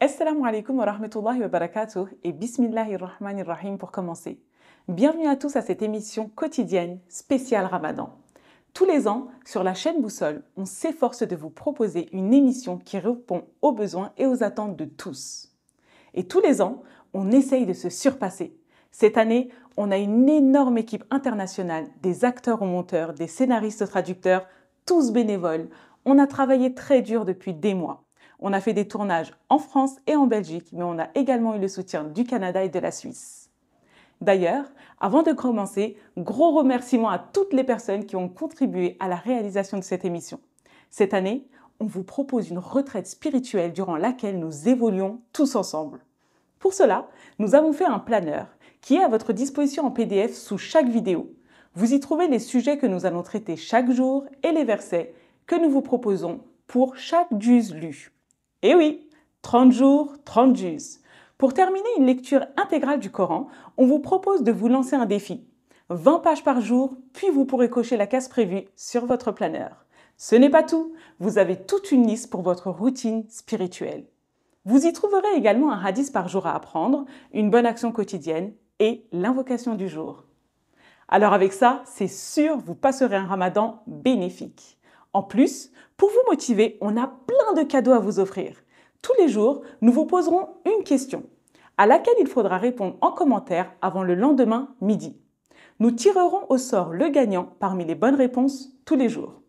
Assalamu alaikum wa rahmatullahi wa barakatuh et bismillahirrahmanirrahim pour commencer. Bienvenue à tous à cette émission quotidienne spéciale Ramadan. Tous les ans, sur la chaîne Boussole, on s'efforce de vous proposer une émission qui répond aux besoins et aux attentes de tous. Et tous les ans, on essaye de se surpasser. Cette année, on a une énorme équipe internationale, des acteurs ou monteurs, des scénaristes traducteurs, tous bénévoles. On a travaillé très dur depuis des mois. On a fait des tournages en France et en Belgique, mais on a également eu le soutien du Canada et de la Suisse. D'ailleurs, avant de commencer, gros remerciements à toutes les personnes qui ont contribué à la réalisation de cette émission. Cette année, on vous propose une retraite spirituelle durant laquelle nous évoluons tous ensemble. Pour cela, nous avons fait un planeur qui est à votre disposition en PDF sous chaque vidéo. Vous y trouvez les sujets que nous allons traiter chaque jour et les versets que nous vous proposons pour chaque juz lu. Et oui, 30 jours, 30 juz. Pour terminer une lecture intégrale du Coran, on vous propose de vous lancer un défi. 20 pages par jour, puis vous pourrez cocher la case prévue sur votre planeur. Ce n'est pas tout, vous avez toute une liste pour votre routine spirituelle. Vous y trouverez également un hadith par jour à apprendre, une bonne action quotidienne et l'invocation du jour. Alors avec ça, c'est sûr, vous passerez un ramadan bénéfique. En plus, pour vous motiver, on a plein de cadeaux à vous offrir. Tous les jours, nous vous poserons une question à laquelle il faudra répondre en commentaire avant le lendemain midi. Nous tirerons au sort le gagnant parmi les bonnes réponses tous les jours.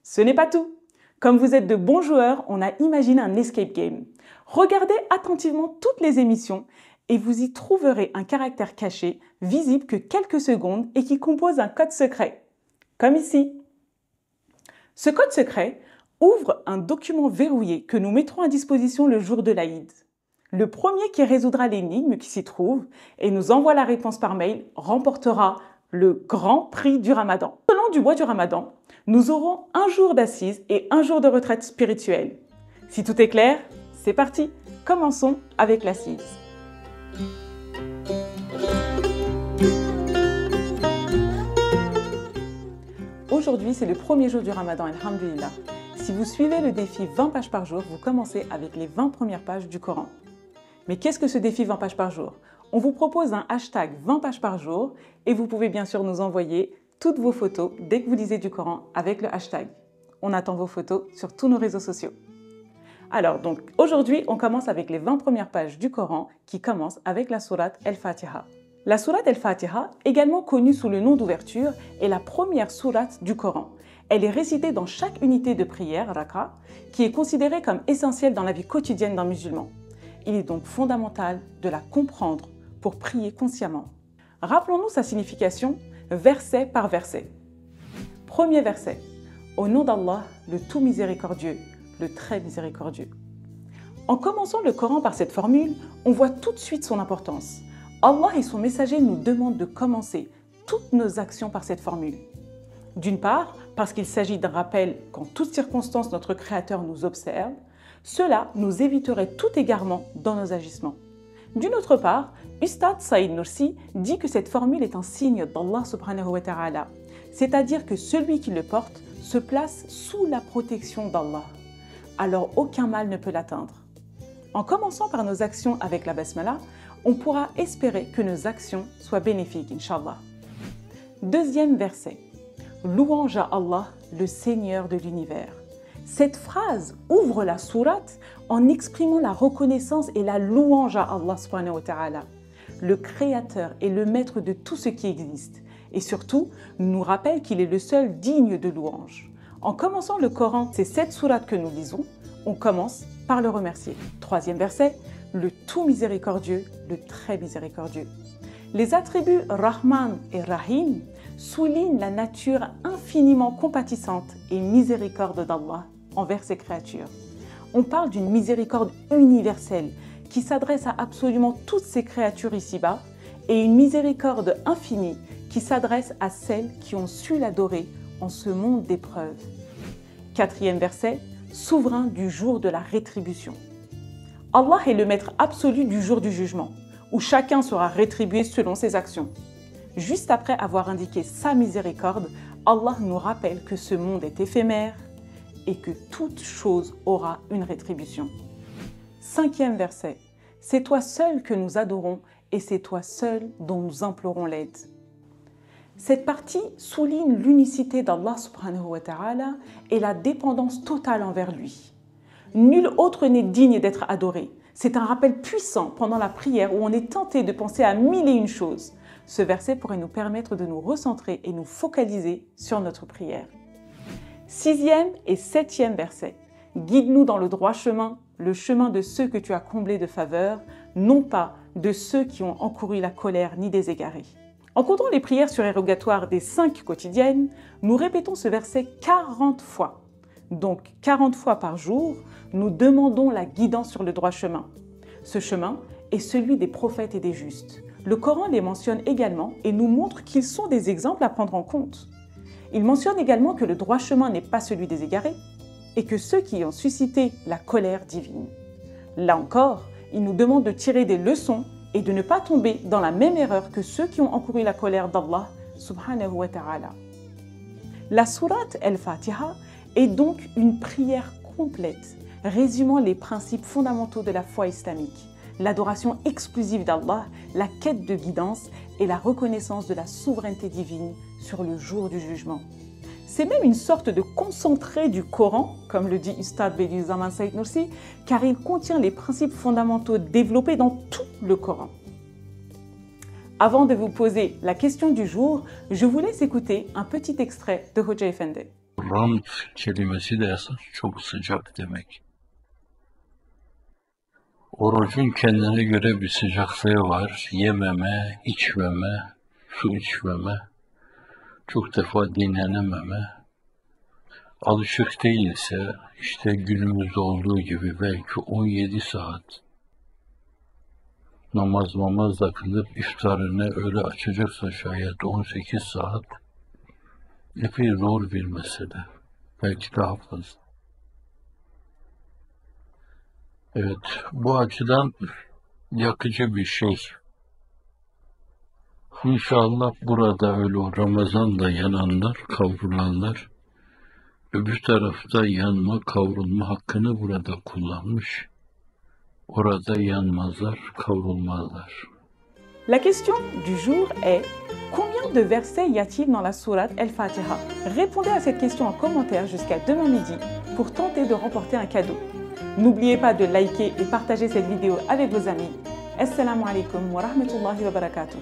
Ce n'est pas tout. Comme vous êtes de bons joueurs, on a imaginé un escape game. Regardez attentivement toutes les émissions et vous y trouverez un caractère caché, visible que quelques secondes et qui compose un code secret. Comme ici. Ce code secret ouvre un document verrouillé que nous mettrons à disposition le jour de l'Aïd. Le premier qui résoudra l'énigme qui s'y trouve et nous envoie la réponse par mail remportera le grand prix du Ramadan. Tout au long du mois du Ramadan, nous aurons un jour d'assises et un jour de retraite spirituelle. Si tout est clair, c'est parti. Commençons avec l'assise. Aujourd'hui, c'est le premier jour du Ramadan, alhamdulillah. Si vous suivez le défi 20 pages par jour, vous commencez avec les 20 premières pages du Coran. Mais qu'est-ce que ce défi 20 pages par jour? On vous propose un hashtag 20 pages par jour et vous pouvez bien sûr nous envoyer toutes vos photos dès que vous lisez du Coran avec le hashtag. On attend vos photos sur tous nos réseaux sociaux. Alors donc aujourd'hui, on commence avec les 20 premières pages du Coran qui commencent avec la sourate Al-Fatiha. La sourate Al-Fatiha, également connue sous le nom d'ouverture, est la première sourate du Coran. Elle est récitée dans chaque unité de prière, raka, qui est considérée comme essentielle dans la vie quotidienne d'un musulman. Il est donc fondamental de la comprendre pour prier consciemment. Rappelons-nous sa signification, verset par verset. Premier verset. Au nom d'Allah, le tout miséricordieux, le très miséricordieux. En commençant le Coran par cette formule, on voit tout de suite son importance. Allah et son messager nous demandent de commencer toutes nos actions par cette formule. D'une part, parce qu'il s'agit d'un rappel qu'en toutes circonstances notre Créateur nous observe, cela nous éviterait tout égarement dans nos agissements. D'une autre part, Ustad Saïd Nursi dit que cette formule est un signe d'Allah subhanahu wa ta'ala, c'est-à-dire que celui qui le porte se place sous la protection d'Allah. Alors aucun mal ne peut l'atteindre. En commençant par nos actions avec la basmala, on pourra espérer que nos actions soient bénéfiques, Inch'Allah. Deuxième verset. Louange à Allah, le Seigneur de l'univers. Cette phrase ouvre la sourate en exprimant la reconnaissance et la louange à Allah subhanahu wa ta'ala, le Créateur et le Maître de tout ce qui existe, et surtout nous rappelle qu'il est le seul digne de louange. En commençant le Coran, c'est cette sourate que nous lisons, on commence par le remercier. Troisième verset, le tout miséricordieux, le très miséricordieux. Les attributs Rahman et Rahim soulignent la nature infiniment compatissante et miséricorde d'Allah envers ses créatures. On parle d'une miséricorde universelle qui s'adresse à absolument toutes ses créatures ici-bas et une miséricorde infinie qui s'adresse à celles qui ont su l'adorer en ce monde d'épreuves. Quatrième verset, souverain du jour de la rétribution. Allah est le maître absolu du jour du jugement, où chacun sera rétribué selon ses actions. Juste après avoir indiqué sa miséricorde, Allah nous rappelle que ce monde est éphémère et que toute chose aura une rétribution. 5e verset. C'est toi seul que nous adorons et c'est toi seul dont nous implorons l'aide. Cette partie souligne l'unicité d'Allah subhanahu wa ta'ala et la dépendance totale envers lui. Nul autre n'est digne d'être adoré. C'est un rappel puissant pendant la prière où on est tenté de penser à mille et une choses. Ce verset pourrait nous permettre de nous recentrer et nous focaliser sur notre prière. 6e et 7e verset. Guide-nous dans le droit chemin, le chemin de ceux que tu as comblés de faveur, non pas de ceux qui ont encouru la colère ni des égarés. En comptant les prières surérogatoires des 5 quotidiennes, nous répétons ce verset 40 fois. Donc 40 fois par jour, nous demandons la guidance sur le droit chemin. Ce chemin est celui des prophètes et des justes. Le Coran les mentionne également et nous montre qu'ils sont des exemples à prendre en compte. Il mentionne également que le droit chemin n'est pas celui des égarés et que ceux qui ont suscité la colère divine. Là encore, il nous demande de tirer des leçons et de ne pas tomber dans la même erreur que ceux qui ont encouru la colère d'Allah subhanahu wa ta'ala. La sourate Al-Fatiha est donc une prière complète, résumant les principes fondamentaux de la foi islamique, l'adoration exclusive d'Allah, la quête de guidance et la reconnaissance de la souveraineté divine sur le jour du jugement. C'est même une sorte de concentré du Coran, comme le dit Ustad Bediüzzaman Said Nursi, car il contient les principes fondamentaux développés dans tout le Coran. Avant de vous poser la question du jour, je vous laisse écouter un petit extrait de Hoca Efendi. Rant kelimesi de esas çok sıcak demek. Orucun kendine göre bir sıcaklığı var. Yememe, içmeme, su içmeme, çok defa dinlenememe. Alışık değilse işte günümüzde olduğu gibi belki 17 saat namaz da kılıp iftarını öyle açacaksa şayet 18 saat epey zor bir mesele. Belki daha fazla. Evet, bu açıdan yakıcı bir şey. İnşallah burada öyle o Ramazan'da yananlar, kavrulanlar, öbür tarafta yanma, kavrulma hakkını burada kullanmış. Orada yanmazlar, kavrulmazlar. La question du jour est: combien de versets y a-t-il dans la sourate Al-Fatiha? Répondez à cette question en commentaire jusqu'à demain midi pour tenter de remporter un cadeau. N'oubliez pas de liker et partager cette vidéo avec vos amis. Assalamu alaikum wa rahmatullahi wa barakatuh.